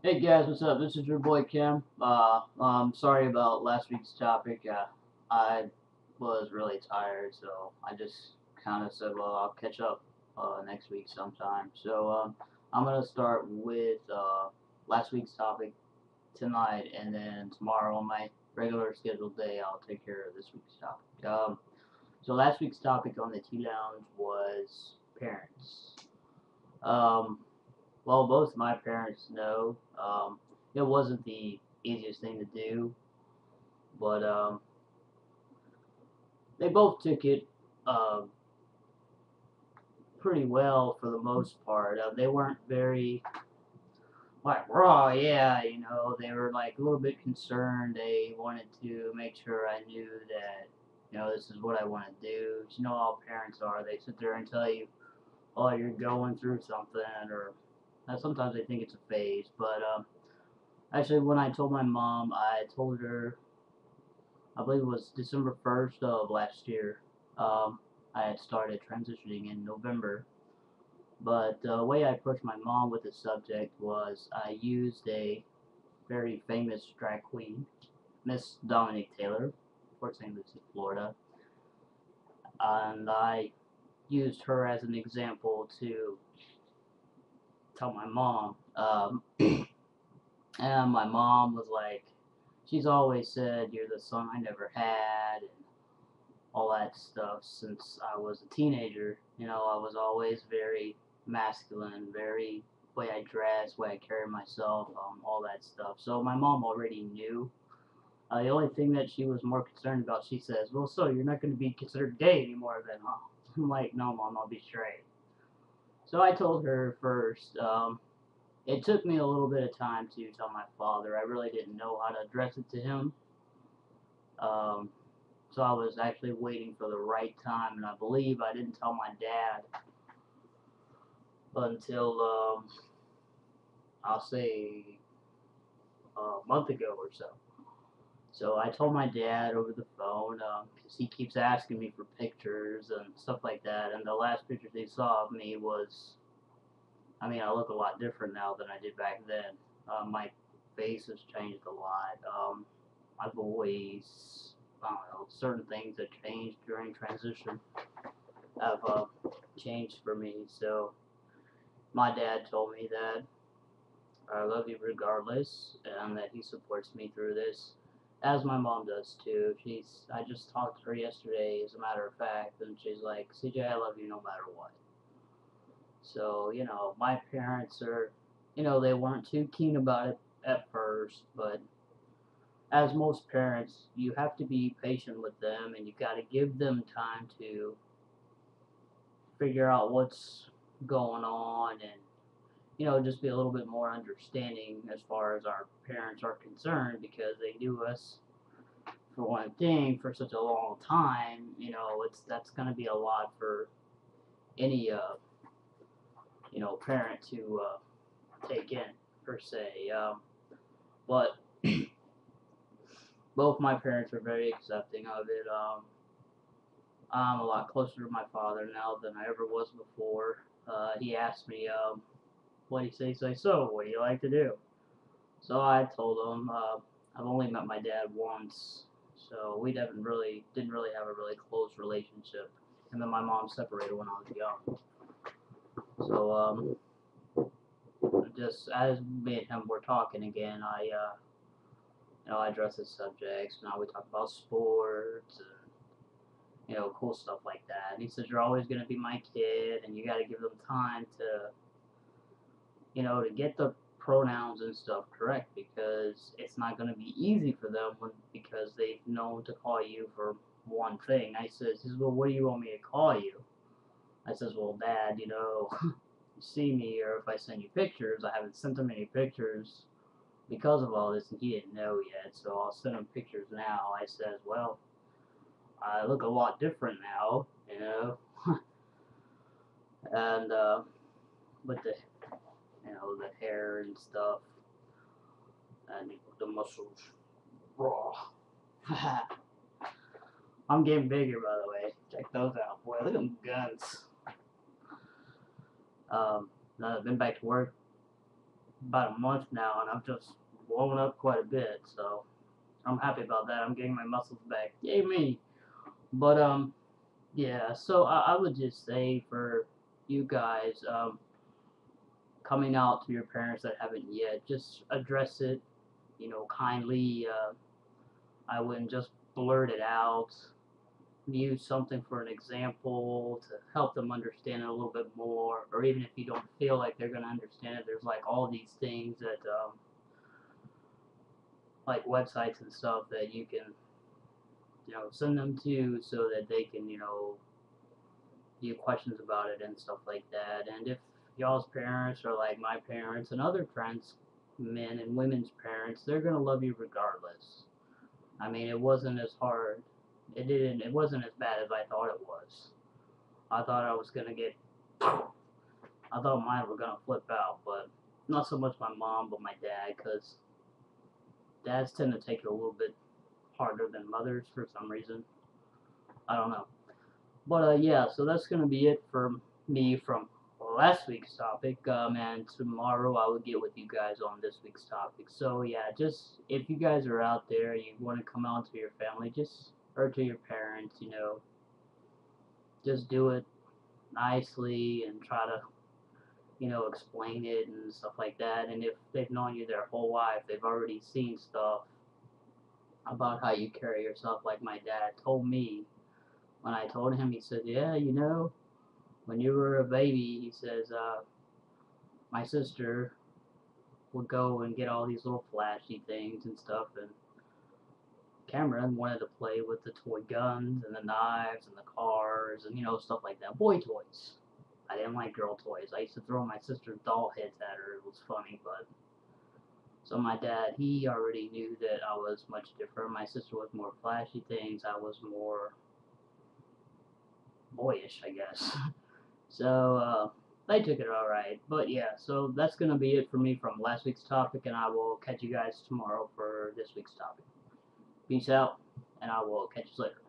Hey guys, what's up? This is your boy Kim. Sorry about last week's topic. I was really tired, so I just kind of said, well, I'll catch up next week sometime. I'm gonna start with last week's topic tonight, and then tomorrow on my regular scheduled day, I'll take care of this week's topic. So last week's topic on the TLounge was parents. Um, well, both my parents know it wasn't the easiest thing to do, but they both took it uh, pretty well for the most part. They weren't very like raw, yeah, they were like a little bit concerned. They wanted to make sure I knew that, this is what I want to do. You know how parents are. They sit there and tell you, oh, you're going through something, or sometimes they think it's a phase, but actually, when I told my mom, I told her, I believe it was December 1st of last year. I had started transitioning in November. But the way I approached my mom with the subject was I used a very famous drag queen, Miss Dominique Taylor, Port St. Lucie, Florida. And I used her as an example to tell my mom. And my mom was like, she's always said, you're the son I never had, and all that stuff since I was a teenager. I was always very masculine, very way I dress, way I carry myself, all that stuff. So my mom already knew. The only thing that she was more concerned about, she says, well, so you're not going to be considered gay anymore then, huh? I'm like, no, mom, I'll be straight. So I told her first. It took me a little bit of time to tell my father. I really didn't know how to address it to him. Um, So I was actually waiting for the right time, and I believe I didn't tell my dad until I'll say a month ago or so. So I told my dad over the phone because he keeps asking me for pictures and stuff like that. And the last pictures he saw of me was, I mean, I look a lot different now than I did back then. My face has changed a lot. My voice, I don't know, certain things that changed during transition have changed for me. So my dad told me that I love you regardless, and that he supports me through this, as my mom does too. I just talked to her yesterday, as a matter of fact, and she's like, CJ, I love you no matter what. So my parents are, they weren't too keen about it at first, but as most parents, you have to be patient with them, and you got to give them time to figure out what's going on, and just be a little bit more understanding as far as our parents are concerned, because they knew us for one thing for such a long time. That's going to be a lot for any parent to take in per se. But both my parents are very accepting of it. I'm a lot closer to my father now than I ever was before. He asked me, what do you say? So, what do you like to do? So I told him I've only met my dad once, so we didn't really have a really close relationship. And then my mom separated when I was young. So just as me and him were talking again, I address his subjects. Now we talk about sports and cool stuff like that. And he says you're always gonna be my kid, and you got to give them time to to get the pronouns and stuff correct, because it's not going to be easy for them because they've known to call you for one thing. He says, well, what do you want me to call you? I says, well, Dad, you see me, or if I send you pictures, I haven't sent him any pictures because of all this, and he didn't know yet, so I'll send him pictures now. I says, well, I look a lot different now, and with the hair and stuff, and the muscles raw. I'm getting bigger, by the way. Check those out, boy. Look at them guns. Now I've been back to work about a month now, and I've just blown up quite a bit. So I'm happy about that. I'm getting my muscles back. Yay me! But yeah. So I would just say for you guys, coming out to your parents that haven't yet, just address it, kindly. I wouldn't just blurt it out. Use something for an example to help them understand it a little bit more, or even if you don't feel like they're going to understand it, there's like all these things that, like websites and stuff that you can, send them to so that they can, you questions about it and stuff like that. And if y'all's parents are like my parents and other friends, men and women's parents, they're gonna love you regardless. I mean, it wasn't as hard. It wasn't as bad as I thought it was. I thought I was gonna get. I thought mine were gonna flip out, but not so much my mom, but my dad, because dads tend to take it a little bit harder than mothers for some reason. I don't know. But yeah, so that's gonna be it for me from last week's topic. And tomorrow I will get with you guys on this week's topic. So yeah, just if you guys are out there, you want to come out to your family, just or to your parents, just do it nicely and try to, explain it and stuff like that. And if they've known you their whole life, they've already seen stuff about how you carry yourself. Like my dad told me when I told him, he said, "Yeah, when you were a baby," he says, my sister would go and get all these little flashy things and stuff, and Cameron wanted to play with the toy guns and the knives and the cars and, stuff like that. Boy toys. I didn't like girl toys. I used to throw my sister's doll heads at her. It was funny, but so my dad, he already knew that I was much different. My sister was more flashy things. I was more boyish, I guess. So they took it all right. But yeah, so that's gonna be it for me from last week's topic, and I will catch you guys tomorrow for this week's topic. Peace out, and I will catch you later.